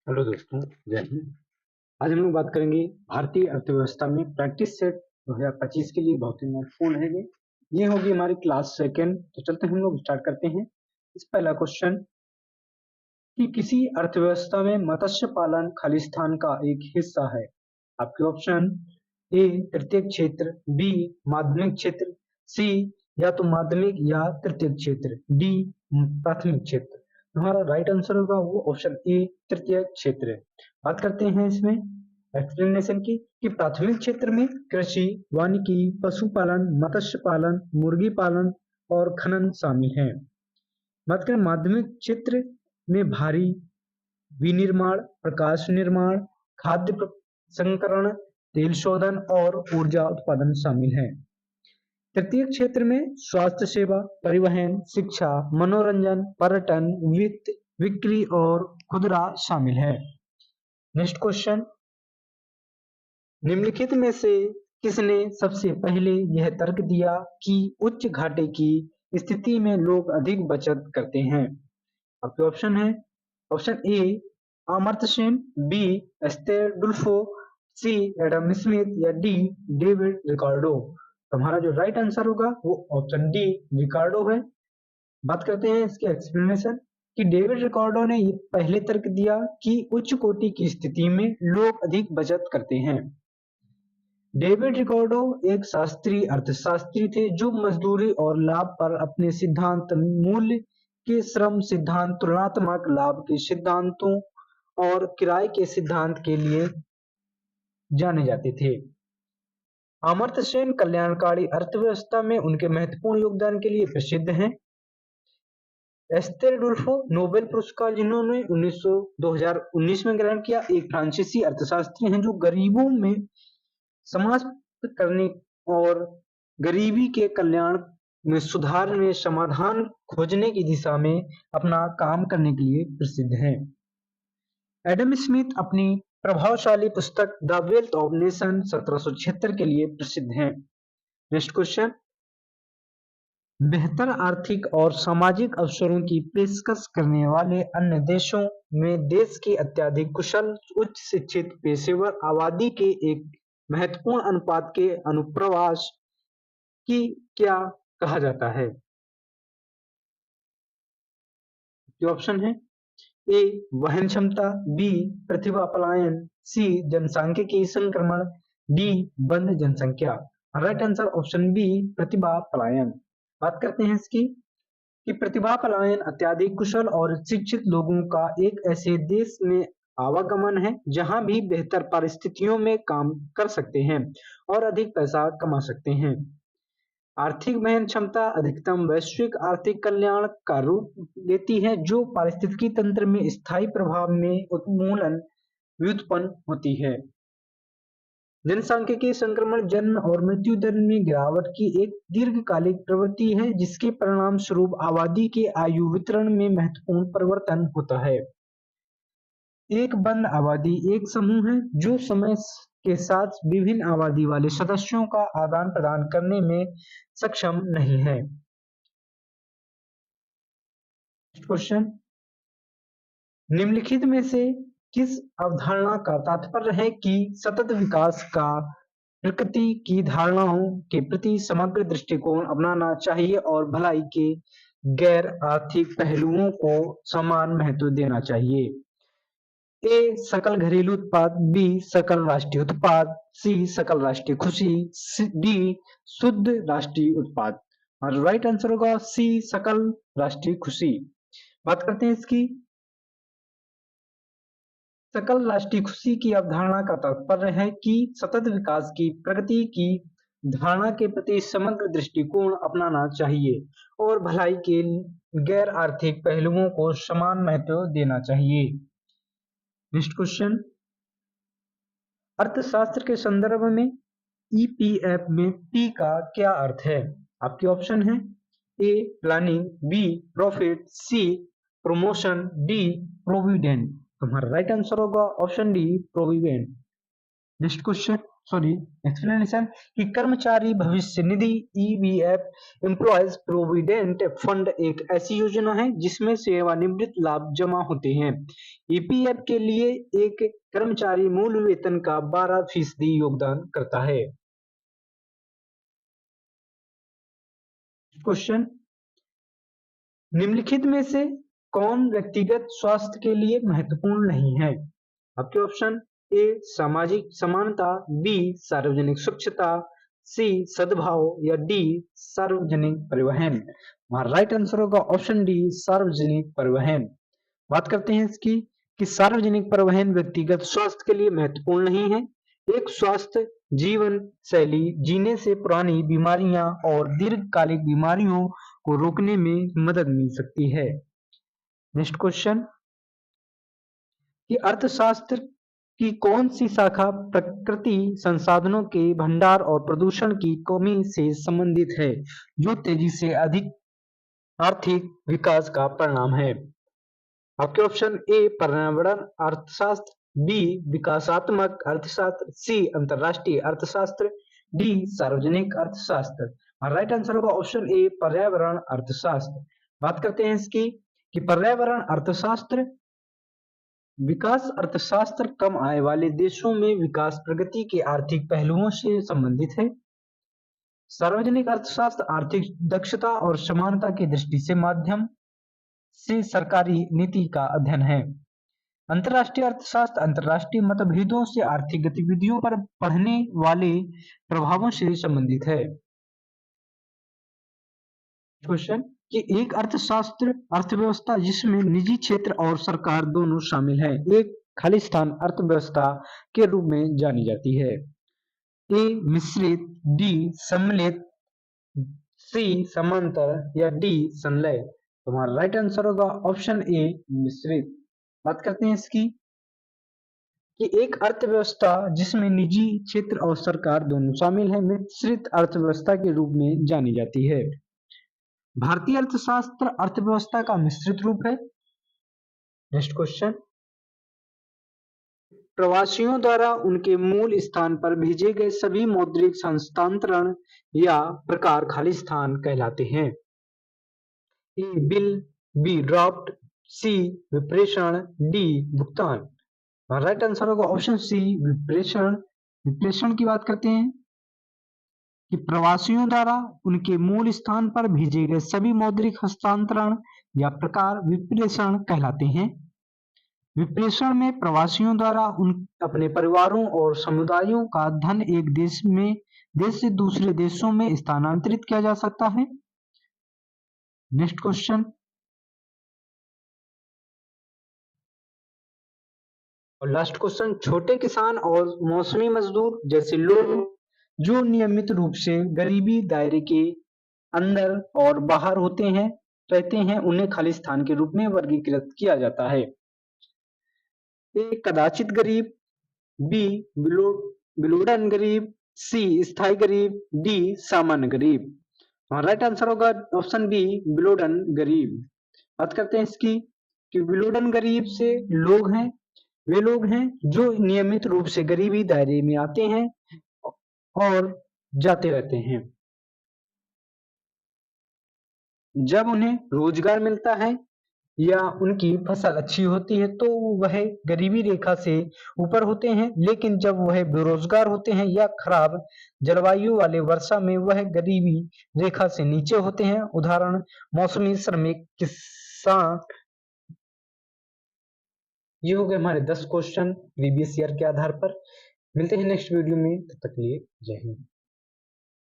Hello दोस्तों, जय हिंद। आज हम लोग बात करेंगे भारतीय अर्थव्यवस्था में प्रैक्टिस सेट 2025 के लिए बहुत ही महत्वपूर्ण है। ये होगी हमारी क्लास सेकेंड। तो चलते हैं, हम लोग स्टार्ट करते हैं। इस पहला क्वेश्चन कि किसी अर्थव्यवस्था में मत्स्य पालन खालिस्तान का एक हिस्सा है। आपके ऑप्शन ए तृतीय क्षेत्र, बी माध्यमिक क्षेत्र, सी या तो माध्यमिक या तृतीय क्षेत्र, डी प्राथमिक क्षेत्र। हमारा राइट आंसर होगा वो ऑप्शन ए तृतीय क्षेत्र। बात करते हैं इसमें एक्सप्लेनेशन की कि प्राथमिक क्षेत्र में कृषि, वानिकी, पशुपालन, मत्स्य पालन, मुर्गी पालन और खनन शामिल है। बात करें माध्यमिक क्षेत्र में भारी विनिर्माण, प्रकाश निर्माण, खाद्य संकरण, तेल शोधन और ऊर्जा उत्पादन शामिल है। तृतीय क्षेत्र में स्वास्थ्य सेवा, परिवहन, शिक्षा, मनोरंजन, पर्यटन, वित्त, बिक्री और खुदरा शामिल है। नेक्स्ट क्वेश्चन, निम्नलिखित में से किसने सबसे पहले यह तर्क दिया कि उच्च घाटे की स्थिति में लोग अधिक बचत करते हैं। आपके ऑप्शन है option A Amartya Sen, B Esther डुल्फो, सी एडम स्मिथ या डी डेविड रिकार्डो। हमारा जो राइट आंसर होगा वो ऑप्शन डी रिकार्डो है। बात करते हैं इसके एक्सप्लेनेशन कि डेविड रिकार्डो ने ये पहले तर्क दिया कि उच्च कोटि की स्थिति में लोग अधिक बचत करते हैं। डेविड रिकार्डो एक शास्त्रीय अर्थशास्त्री थे जो मजदूरी और लाभ पर अपने सिद्धांत, मूल्य के श्रम सिद्धांत, तुलनात्मक लाभ के सिद्धांतों और किराए के सिद्धांत के लिए जाने जाते थे। अमर्त्य सेन कल्याणकारी अर्थव्यवस्था में उनके महत्वपूर्ण योगदान के लिए प्रसिद्ध हैं। एस्तेर डुल्फो नोबेल पुरस्कार जिन्होंने 2019 में ग्रहण किया, एक फ्रांसीसी अर्थशास्त्री हैं जो गरीबों में समाज करने और गरीबी के कल्याण में सुधार में समाधान खोजने की दिशा में अपना काम करने के लिए प्रसिद्ध हैं। एडम स्मिथ अपनी प्रभावशाली पुस्तक द वेल्थ ऑफ नेशन 1776 के लिए प्रसिद्ध हैं। नेक्स्ट क्वेश्चन, बेहतर आर्थिक और सामाजिक अवसरों की पेशकश करने वाले अन्य देशों में देश की अत्यधिक कुशल, उच्च शिक्षित पेशेवर आबादी के एक महत्वपूर्ण अनुपात के अनुप्रवास की क्या कहा जाता है। जो ऑप्शन है ए वहन क्षमता, बी प्रतिभा पलायन, सी जनसांख्यिकी संक्रमण, डी बंद जनसंख्या। राइट आंसर ऑप्शन बी प्रतिभा पलायन। बात करते हैं इसकी कि प्रतिभा पलायन अत्यधिक कुशल और शिक्षित लोगों का एक ऐसे देश में आवागमन है जहां भी बेहतर परिस्थितियों में काम कर सकते हैं और अधिक पैसा कमा सकते हैं। आर्थिक वहन क्षमता अधिकतम वैश्विक आर्थिक कल्याण का रूप लेती है जो पारिस्थितिकी तंत्र में स्थायी प्रभाव में उन्मूलन व्युत्पन्न होती है। जनसांख्यिकी संक्रमण जन्म और मृत्यु दर में गिरावट की एक दीर्घकालिक प्रवृत्ति है जिसके परिणाम स्वरूप आबादी के आयु वितरण में महत्वपूर्ण परिवर्तन होता है। एक बंद आबादी एक समूह है जो समय के साथ विभिन्न आबादी वाले सदस्यों का आदान प्रदान करने में सक्षम नहीं है। क्वेश्चन, निम्नलिखित में से किस अवधारणा का तात्पर्य है कि सतत विकास का प्रकृति की धारणाओं के प्रति समग्र दृष्टिकोण अपनाना चाहिए और भलाई के गैर आर्थिक पहलुओं को समान महत्व देना चाहिए। ए सकल घरेलू उत्पाद, बी सकल राष्ट्रीय उत्पाद, सी सकल राष्ट्रीय खुशी, डी शुद्ध राष्ट्रीय उत्पाद। और राइट आंसर होगा सी सकल राष्ट्रीय खुशी। बात करते हैं इसकी सकल राष्ट्रीय खुशी की अवधारणा का तात्पर्य है कि सतत विकास की प्रगति की धारणा के प्रति समग्र दृष्टिकोण अपनाना चाहिए और भलाई के गैर आर्थिक पहलुओं को समान महत्व देना चाहिए। नेक्स्ट क्वेश्चन, अर्थशास्त्र के संदर्भ में ईपीएफ में पी का क्या अर्थ है। आपके ऑप्शन है a planning, B profit, C promotion, D provident. तुम्हारा राइट आंसर होगा option D provident. Next question, sorry explanation कि कर्मचारी भविष्य निधि ईबीएफ एम्प्लॉयज प्रोविडेंट फंड एक ऐसी योजना है जिसमें सेवानिवृत्त लाभ जमा होते हैं। ईपीएफ के लिए एक कर्मचारी मूल वेतन का 12% योगदान करता है। क्वेश्चन, निम्नलिखित में से कौन व्यक्तिगत स्वास्थ्य के लिए महत्वपूर्ण नहीं है? आपके ऑप्शन ए सामाजिक समानता, बी सार्वजनिक स्वच्छता, सी सद्भाव या डी सार्वजनिक परिवहन। हमारा राइट आंसर होगा ऑप्शन डी सार्वजनिक परिवहन। बात करते हैं इसकी कि सार्वजनिक परिवहन व्यक्तिगत स्वास्थ्य के लिए महत्वपूर्ण नहीं है। एक स्वस्थ जीवन शैली जीने से पुरानी बीमारियां और दीर्घकालिक बीमारियों को रोकने में मदद मिल सकती है। नेक्स्ट क्वेश्चन कि अर्थशास्त्र की कौन सी शाखा प्रकृति संसाधनों के भंडार और प्रदूषण की कमी से संबंधित है, जो तेजी से अधिक आर्थिक विकास का परिणाम है? आपके ऑप्शन ए पर्यावरण अर्थशास्त्र, बी विकासात्मक अर्थशास्त्र, सी अंतरराष्ट्रीय अर्थशास्त्र, डी सार्वजनिक अर्थशास्त्र। राइट आंसर होगा ऑप्शन ए पर्यावरण अर्थशास्त्र। बात करते हैं इसकी कि पर्यावरण अर्थशास्त्र विकास अर्थशास्त्र कम आय वाले देशों में विकास प्रगति के आर्थिक पहलुओं से संबंधित है। सार्वजनिक अर्थशास्त्र आर्थिक दक्षता और समानता की दृष्टि से माध्यम से सरकारी नीति का अध्ययन है। अंतरराष्ट्रीय अर्थशास्त्र अंतरराष्ट्रीय मतभेदों से आर्थिक गतिविधियों पर पड़ने वाले प्रभावों से संबंधित है। क्वेश्चन कि एक अर्थशास्त्र अर्थव्यवस्था जिसमें निजी क्षेत्र और सरकार दोनों शामिल हैं, एक खालिस्तान अर्थव्यवस्था के रूप में जानी जाती है। ए मिश्रित, डी सम्मिलित, सी समांतर या डी संलय। तुम्हारा राइट आंसर होगा ऑप्शन ए मिश्रित। बात करते हैं इसकी कि एक अर्थव्यवस्था जिसमें निजी क्षेत्र और सरकार दोनों शामिल है मिश्रित अर्थव्यवस्था के रूप में जानी जाती है। भारतीय अर्थशास्त्र अर्थव्यवस्था का मिश्रित रूप है। नेक्स्ट क्वेश्चन, प्रवासियों द्वारा उनके मूल स्थान पर भेजे गए सभी मौद्रिक हस्तांतरण या प्रकार खालिस्तान कहलाते हैं। ए बिल, बी ड्राफ्ट, सी विप्रेषण, डी भुगतान। राइट आंसर होगा ऑप्शन सी विप्रेषण। विप्रेषण की बात करते हैं कि प्रवासियों द्वारा उनके मूल स्थान पर भेजे गए सभी मौद्रिक हस्तांतरण या प्रकार विप्रेषण कहलाते हैं। विप्रेषण में प्रवासियों द्वारा अपने परिवारों और समुदायों का धन एक देश से दूसरे देशों में स्थानांतरित किया जा सकता है। नेक्स्ट क्वेश्चन, और लास्ट क्वेश्चन, छोटे किसान और मौसमी मजदूर जैसे लोग जो नियमित रूप से गरीबी दायरे के अंदर और बाहर रहते हैं उन्हें खालिस्तान के रूप में वर्गीकृत किया जाता है। ए कदाचित गरीब, बी विलोडन गरीब, सी स्थायी गरीब, डी सामान्य गरीब। राइट आंसर होगा ऑप्शन बी विलोडन गरीब। बात करते हैं इसकी कि विलोडन गरीब से वे लोग हैं जो नियमित रूप से गरीबी दायरे में आते हैं और जाते रहते हैं। जब उन्हें रोजगार मिलता है या उनकी फसल अच्छी होती है तो वह गरीबी रेखा से ऊपर होते हैं, लेकिन जब वह बेरोजगार होते हैं या खराब जलवायु वाले वर्षा में वह गरीबी रेखा से नीचे होते हैं। उदाहरण मौसमी श्रमिक, किसान। ये हो गए हमारे 10 क्वेश्चन प्रीवियस ईयर के आधार पर। मिलते हैं नेक्स्ट वीडियो में, तब तक के लिए जय हिंद।